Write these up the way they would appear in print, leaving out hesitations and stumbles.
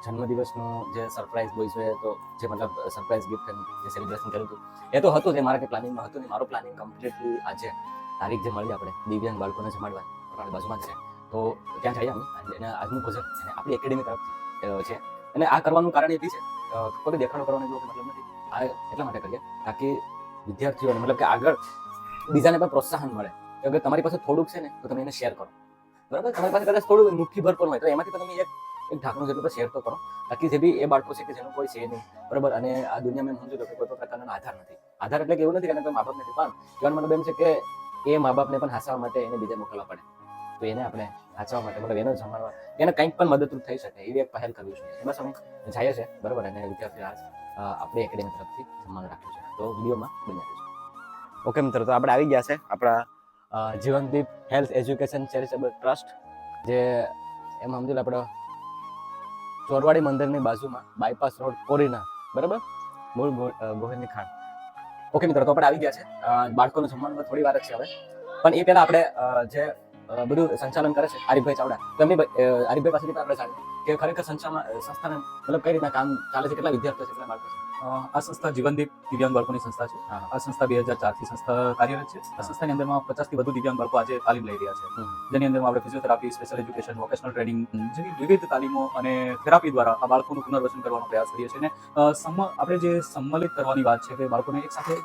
જન્મદિવસનું જે surprise boy છે તો જે મતલબ સરપ્રાઈઝ ગિફ્ટ જે સેલિબ્રેશન કર્યું હતું એ તો હતું જે મારા કે પ્લાનિંગમાં હતું ને મારું પ્લાનિંગ કમ્પ્લીટલી આજે તારીખ જે મળી આપણે દિવ્યાંગ બાળકોને જમાડવાની આપણી બાજુમાં જ છે તો ત્યાં જઈએ અમે અને આજનું ભોજન અને આપણી એકેડેમી તરફથી છે અને આ કરવાનું કારણ એ બી છે કોઈ દેખાડો કરવાનો જેવો મતલબ નથી આ એટલા માટે કરીએ તાકી વિદ્યાર્થીઓને મતલબ કે આગળ બીજાને પણ પ્રોત્સાહન મળે કે અગર તમારી પાસે થોડુંક છે ને તો તમે એને શેર કરો બરાબર તમારી પાસે કદાચ થોડું મુઠ્ઠીભર પણ હોય તો એમાંથી પણ તમે એક ઢાંકણું જેટલું શેર તો કરો તાકી જે બી એ બાળકો છે કે જેનું કોઈ છે નહીં બરાબર અને આ દુનિયામાં સમજી લો કે કોઈ પણ પ્રકારનો આધાર નથી આધાર એટલે કે એવું નથી કે કોઈ મા બાપ નથી પણ કહેવાનો મતલબ એમ છે કે એ મા બાપને પણ હાંસવા માટે એને બીજે મોકલવા પડે તો એને આપણે હાંચવા માટે મતલબ એને જમાડવા એને કંઈક પણ મદદરૂપ થઈ શકે એવી એક પહેલ કરવી જોઈએ બસ અમે જઈએ છે બરાબર અને વિદ્યાર્થીઓ આજ આપણી એકેડેમી તરફથી જમવાનું રાખ્યું છે તો વિડીયોમાં બન્યા રહેજો ઓકે મિત્રો તો આપણે આવી ગયા છે આપણા જીવનદીપ હેલ્થ એજ્યુકેશન ચેરિટેબલ ટ્રસ્ટ જે એમાં સમજી લો આપણે ચોરવાડી મંદિરની બાજુમાં બાયપાસ રોડ કોરીના બરાબર મૂળ ગોહિલની ખાણ ઓકે મિત્રો તો આપણે આવી ગયા છે બાળકોનું જમવાનું થોડી વાર જ છે હવે પણ એ પહેલા આપણે જે બધું સંચાલન કરે છે આરીફભાઈ ચાવડા તો એમની આરીફભાઈ પાસેથી પણ આપણે જાણીએ કે ખરેખર સંસ્થાને મતલબ કઈ રીતના કામ ચાલે છે કેટલા વિદ્યાર્થીઓ છે કેટલા બાળકો છે આ સંસ્થા જીવનદીપ દિવ્યાંગ બાળકોની સંસ્થા છે આ સંસ્થા 2004 થી સંસ્થા કાર્યરત છે આ સંસ્થાની અંદરમાં 50 થી વધુ દિવ્યાંગ બાળકો આજે તાલીમ લઈ રહ્યા છે જેની અંદરમાં આપણે physiotherapy special education vocational training જેવી વિવિધ તાલીમો અને થેરાપી દ્વારા આ બાળકોનું પુનર્વસન કરવાનો પ્રયાસ કરીએ છીએ અને આપણે જે સંમલિત કરવાની વાત છે કે બાળકોને એક સાથે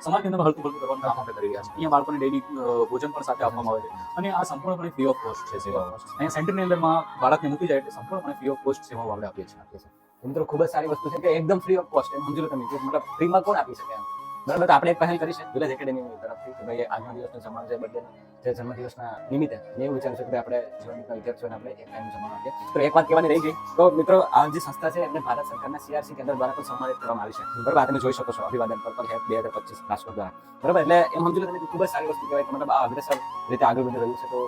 સમાજની અંદર હળતું હળતું કરવાનું કામ આપણે કરી રહ્યા છીએ અહીંયા બાળકોને ડેલી ભોજન પણ સાથે આપવામાં આવે છે અને આ સંપૂર્ણપણે ફ્રી ઓફ કોસ્ટ છે સેવાઓ અહીંયા સેન્ટરની અંદરમાં બાળકને મૂકી જાય એટલે સંપૂર્ણપણે ફ્રી ઓફ કોસ્ટ સેવાઓ આપણે આપીએ છીએ મિત્રો ખૂબ જ સારી વસ્તુ છે કે એકદમ ફ્રી ઓફ કોસ્ટ એમ સમજી લો તમે કે મતલબ ફ્રીમાં કોણ આપી શકે એમ બરાબર તો આપણે એક પહેલ કરી છે વિલેજ એકેડેમી તરફથી કે ભાઈ આજના દિવસનો જમવાનું છે બર્થડે જે જન્મદિવસના નિમિત્તે મેં એવું વિચાર્યું છે કે આપણે જીવનના વિદ્યાર્થીઓને આપણે એક ટાઈમ જમવાનું આપીએ તો એક વાત કહેવાની રહી ગઈ તો મિત્રો આ જે સંસ્થા છે એમને ભારત સરકારના CRC કેન્દ્ર દ્વારા પણ સન્માનિત કરવામાં આવી છે બરાબર આ તમે જોઈ શકો છો અભિવાદન પર 2025 રાજકોટ દ્વારા બરાબર એટલે એમ સમજી લો તમે ખૂબ જ સારી વસ્તુ કહેવાય કે મતલબ આ અગ્રેસર રીતે આગળ વધી રહ્યું છે તો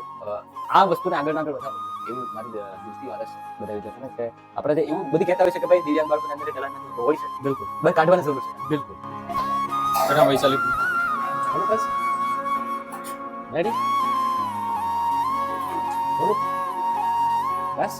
આ વસ્તુને આગળ વધારો એવું મારી દિલથી આરસ બતાવી છે કે આપણે જે એવું બધી કહેતા હોય છે કે ભાઈ દિવ્યાંગ બાળકોની અંદર ટેલેન્ટ હોય છે બિલકુલ બસ કાઢવાની જરૂર છે બિલકુલ ઘણા વૈશાલી બસ રેડી બસ